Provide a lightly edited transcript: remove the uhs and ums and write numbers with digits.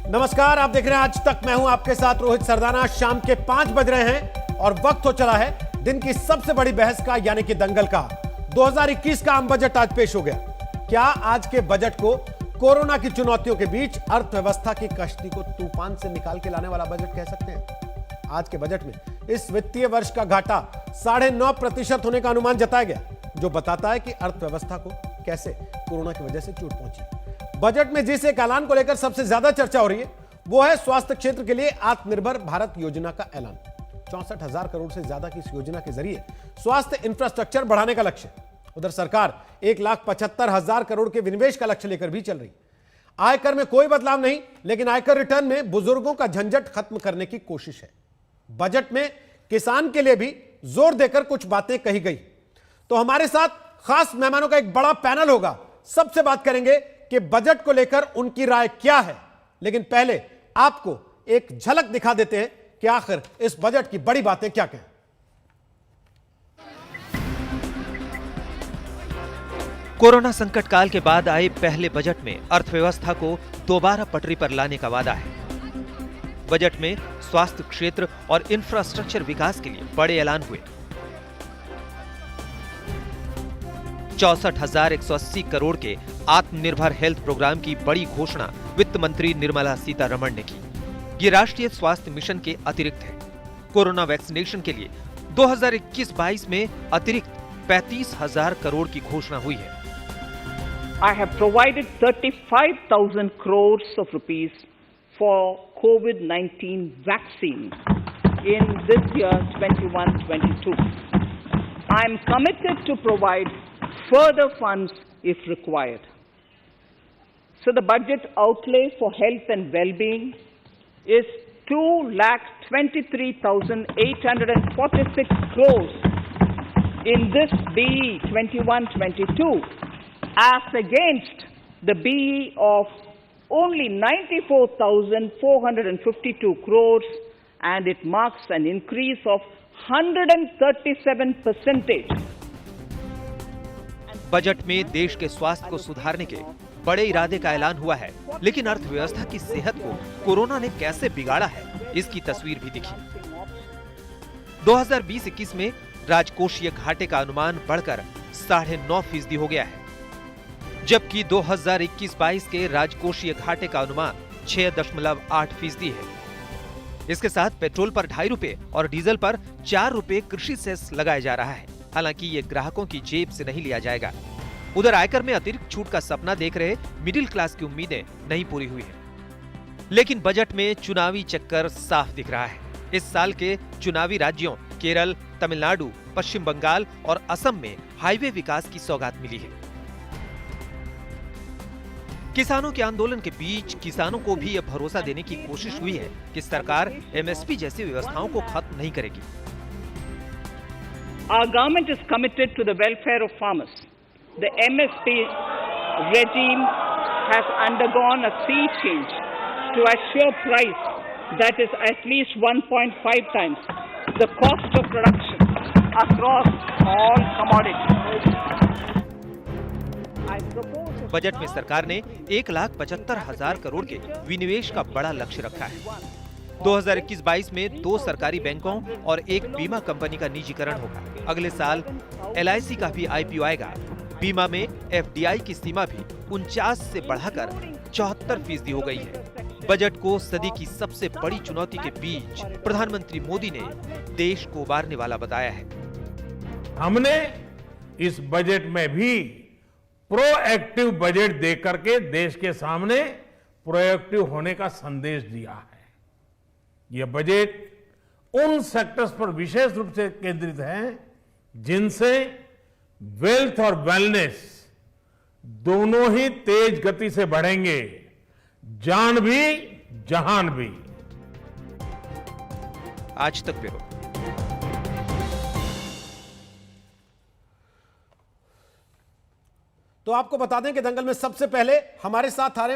नमस्कार, आप देख रहे हैं आज तक। मैं हूं आपके साथ रोहित सरदाना। शाम के 5 बज रहे हैं और वक्त हो चला है दिन की सबसे बड़ी बहस का, यानी कि दंगल का। 2021 का आम बजट आज पेश हो गया। क्या आज के बजट को कोरोना की चुनौतियों के बीच अर्थव्यवस्था की कश्ती को तूफान से निकाल के लाने वाला बजट कह सकते हैं? आज के बजट में इस वित्तीय वर्ष का घाटा 9.5% होने का अनुमान जताया गया, जो बताता है कि अर्थव्यवस्था को कैसे कोरोना की वजह से चोट पहुंची। बजट में जिस एक ऐलान को लेकर सबसे ज्यादा चर्चा हो रही है वो है स्वास्थ्य क्षेत्र के लिए आत्मनिर्भर भारत योजना का ऐलान। 64,000 करोड़ से ज्यादा की इस योजना के जरिए स्वास्थ्य इंफ्रास्ट्रक्चर बढ़ाने का लक्ष्य। उधर सरकार 1,75,000 करोड़ के विनिवेश का लक्ष्य लेकर भी चल रही। आयकर में कोई बदलाव नहीं, लेकिन आयकर रिटर्न में बुजुर्गों का झंझट खत्म करने की कोशिश है। बजट में किसान के लिए भी जोर देकर कुछ बातें कही गई। तो हमारे साथ खास मेहमानों का एक बड़ा पैनल होगा। सबसे बात करेंगे कि बजट को लेकर उनकी राय क्या है। लेकिन पहले आपको एक झलक दिखा देते हैं कि आखिर इस बजट की बड़ी बातें क्या कहें। कोरोना संकट काल के बाद आए पहले बजट में अर्थव्यवस्था को दोबारा पटरी पर लाने का वादा है। बजट में स्वास्थ्य क्षेत्र और इंफ्रास्ट्रक्चर विकास के लिए बड़े ऐलान हुए। 64,180 करोड़ के आत्मनिर्भर हेल्थ प्रोग्राम की बड़ी घोषणा वित्त मंत्री निर्मला सीतारमण ने की। ये राष्ट्रीय स्वास्थ्य मिशन के अतिरिक्त है। कोरोना वैक्सीनेशन के लिए 2021-22 में अतिरिक्त 35,000 करोड़ की घोषणा हुई है। I have provided 35,000 crores of rupees for COVID-19 vaccine in this year 21-22. I am committed to provide further funds if required. So the budget outlay for health and well-being is 2,23,846 crores in this BE 21-22 as against the BE of only 94,452 crores, and it marks an increase of 137%. Budget में देश के स्वास्थ्य को सुधारने के बड़े इरादे का ऐलान हुआ है, लेकिन अर्थव्यवस्था की सेहत को कोरोना ने कैसे बिगाड़ा है, इसकी तस्वीर भी दिखी। 2020-21 में राजकोषीय घाटे का अनुमान बढ़कर 9.5% हो गया है, जबकि 2021-22 के राजकोषीय घाटे का अनुमान 6.8% है। इसके साथ पेट्रोल पर 2.5 रुपए और डीजल पर 4 रुपए कृषि सेस लगाया जा रहा है। हालांकि ये ग्राहकों की जेब से नहीं लिया जाएगा। उधर आयकर में अतिरिक्त छूट का सपना देख रहे मिडिल क्लास की उम्मीदें नहीं पूरी हुई है। लेकिन बजट में चुनावी चक्कर साफ दिख रहा है। इस साल के चुनावी राज्यों केरल, तमिलनाडु, पश्चिम बंगाल और असम में हाईवे विकास की सौगात मिली है। किसानों के आंदोलन के बीच किसानों को भी यह भरोसा देने की कोशिश हुई है कि सरकार MSP जैसी व्यवस्थाओं को खत्म नहीं करेगी। Our government is committed to the welfare of farmers. The MSP regime has undergone a sea change to assure price that is at least 1.5 times the cost of production across all commodities. Budget में सरकार ने 1,75,000 करोड़ के विनिवेश का बड़ा लक्ष्य रखा है। 2021-22 में 2 सरकारी बैंकों और एक बीमा कंपनी का निजीकरण होगा। अगले साल LIC का भी IPO आएगा। बीमा में FDI की सीमा भी 49 से बढ़ाकर 74% हो गई है। बजट को सदी की सबसे बड़ी चुनौती के बीच प्रधानमंत्री मोदी ने देश को उबारने वाला बताया है। हमने इस बजट में भी प्रोएक्टिव बजट देकर के देश के सामने प्रोएक्टिव होने का संदेश दिया है। यह बजट उन सेक्टर्स पर विशेष रूप से केंद्रित है जिनसे वेल्थ और वेलनेस दोनों ही तेज गति से बढ़ेंगे, जान भी जहान भी। आज तक ब्यूरो। तो आपको बता दें कि दंगल में सबसे पहले हमारे साथ आ रहे